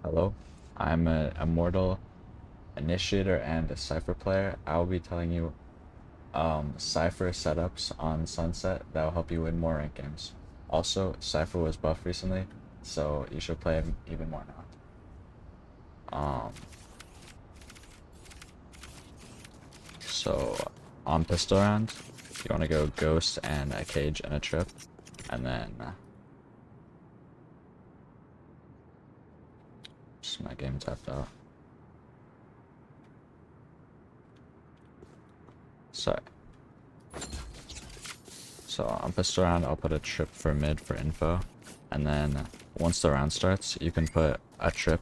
Hello, I'm an Immortal Initiator and a Cypher player. I will be telling you Cypher setups on Sunset that will help you win more rank games. Also, Cypher was buffed recently, so you should play him even more now. So on pistol round, you want to go Ghost and a Cage and a Trip, and then just my game tapped out. Sorry. So on pistol round, I'll put a Trip for mid for info, and then once the round starts, you can put a Trip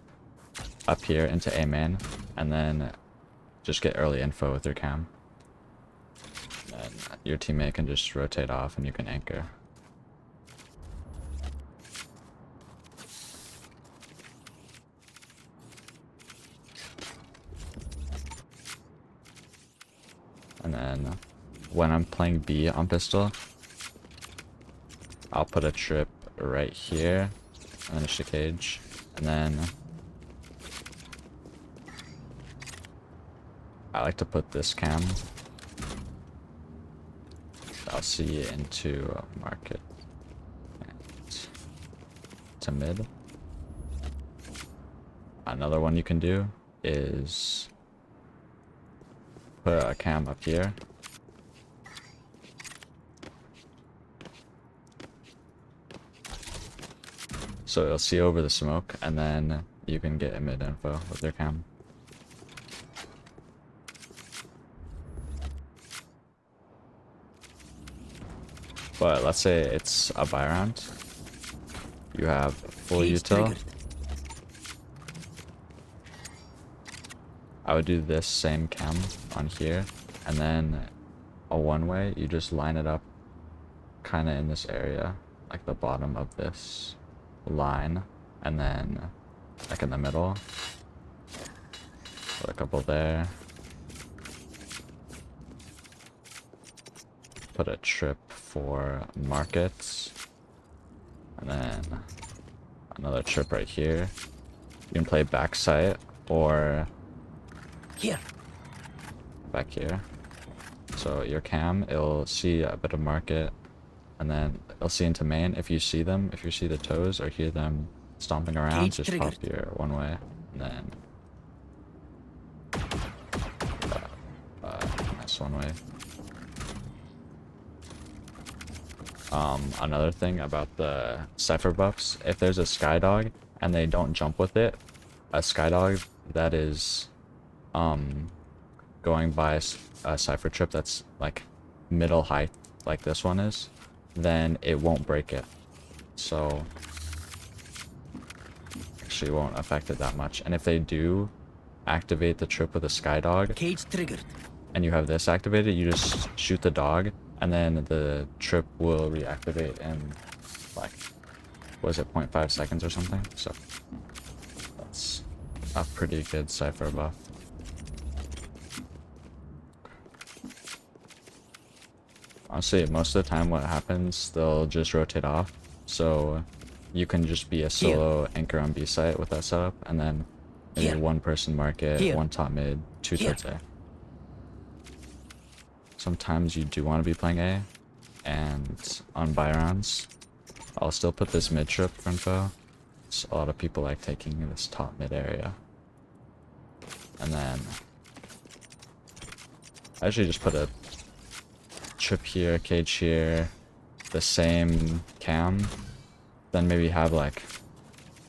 up here into A main, and then just get early info with your cam. And your teammate can just rotate off and you can anchor. And then when I'm playing B on pistol, I'll put a Trip right here, and then a Cage, and then I like to put this cam. I'll see into market and to mid. Another one you can do is put a cam up here. So it'll see over the smoke, and then you can get mid info with your cam. But let's say it's a buy round. You have full util. I would do this same cam on here, and then a one-way, you just line it up kind of in this area, like the bottom of this line, and then like in the middle. Put a couple there. Put a Trip for markets, and then another Trip right here. You can play backside or here, back here. So your cam, it'll see a bit of market, and then it'll see into main. If you see them, if you see the toes or hear them stomping around, Cage just triggered. pop your one way, and then nice one way. Another thing about the Cypher buffs, if there's a Skydog and they don't jump with it, a Skydog that is going by a Cypher trip that's like middle height like this one is, then it won't break it. So actually won't affect it that much. And if they do activate the trip with a Skydog, cage triggered. and you have this activated, you just shoot the dog, and then the trip will reactivate in like, was it 0.5 seconds or something? So that's a pretty good Cypher buff. Honestly, most of the time what happens, they'll just rotate off, so you can just be a solo anchor on B site with that setup, and then maybe one person market, one top mid, two towards A. Sometimes you do want to be playing A, and on buy rounds, I'll still put this mid trip for info. So a lot of people like taking this top mid area. And then I usually just put a trip here, cage here, the same cam, then maybe have like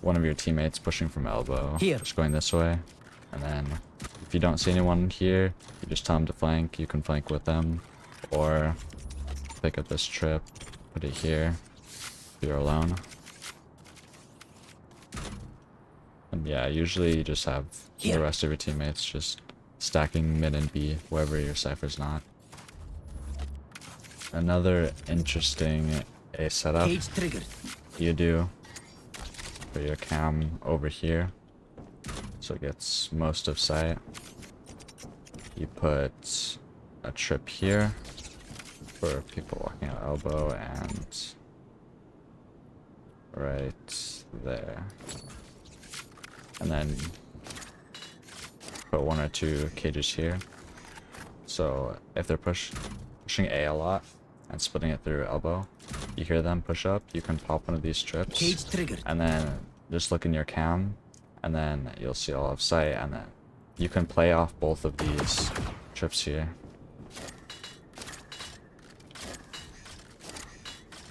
one of your teammates pushing from elbow, just going this way, and then if you don't see anyone here, you just tell them to flank. You can flank with them, or pick up this trip, put it here if you're alone. And yeah, usually you just have the rest of your teammates just stacking mid and B wherever your Cypher's not. Another interesting A setup you do for your cam over here, so it gets most of sight. You put a trip here for people walking out elbow, and right there. and then put 1 or 2 cages here. So if they're pushing A a lot and splitting it through elbow, you hear them push up, you can pop one of these trips, Cage triggered. and then just look in your cam, and then you'll see all of sight, and then you can play off both of these trips here.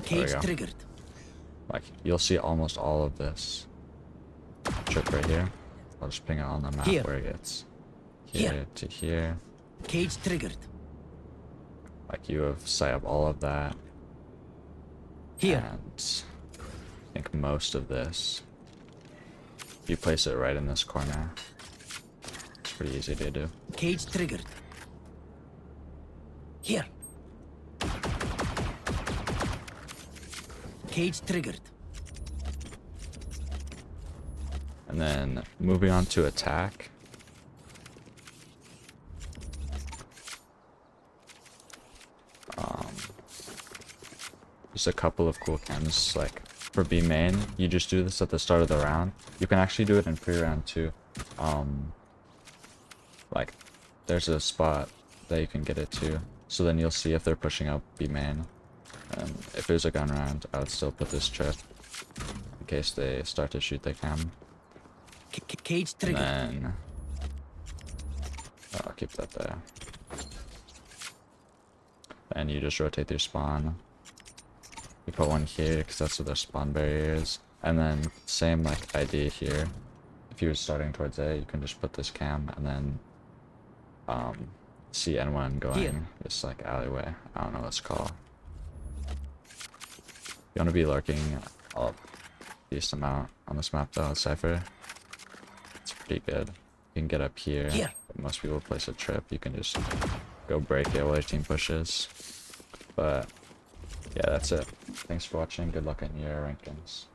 Cage triggered. Like, you'll see almost all of this trip right here. I'll just ping it on the map Here. where it gets here to here. Cage triggered. Like, you have sight of all of that. Here. And I think most of this, you place it right in this corner. It's pretty easy to do. Cage triggered. Here. Cage triggered. And then moving on to attack. Just a couple of cool chems, like for B main, you just do this at the start of the round. You can actually do it in pre-round too. Like there's a spot that you can get it to, so then you'll see if they're pushing up B main. And if there's a gun round, I would still put this trip in case they start to shoot the cam. Cage triggered. And then I'll keep that there. And you just rotate through spawn. You put one here because that's where their spawn barrier is. And then same like idea here. If you're starting towards A, you can just put this cam and then see anyone going this like alleyway. I don't know what it's called. You want to be lurking a decent amount on this map though, Cypher. It's pretty good. You can get up here. But most people place a trip. You can just go break it while your team pushes. But yeah, that's it. Thanks for watching. Good luck in your rankings.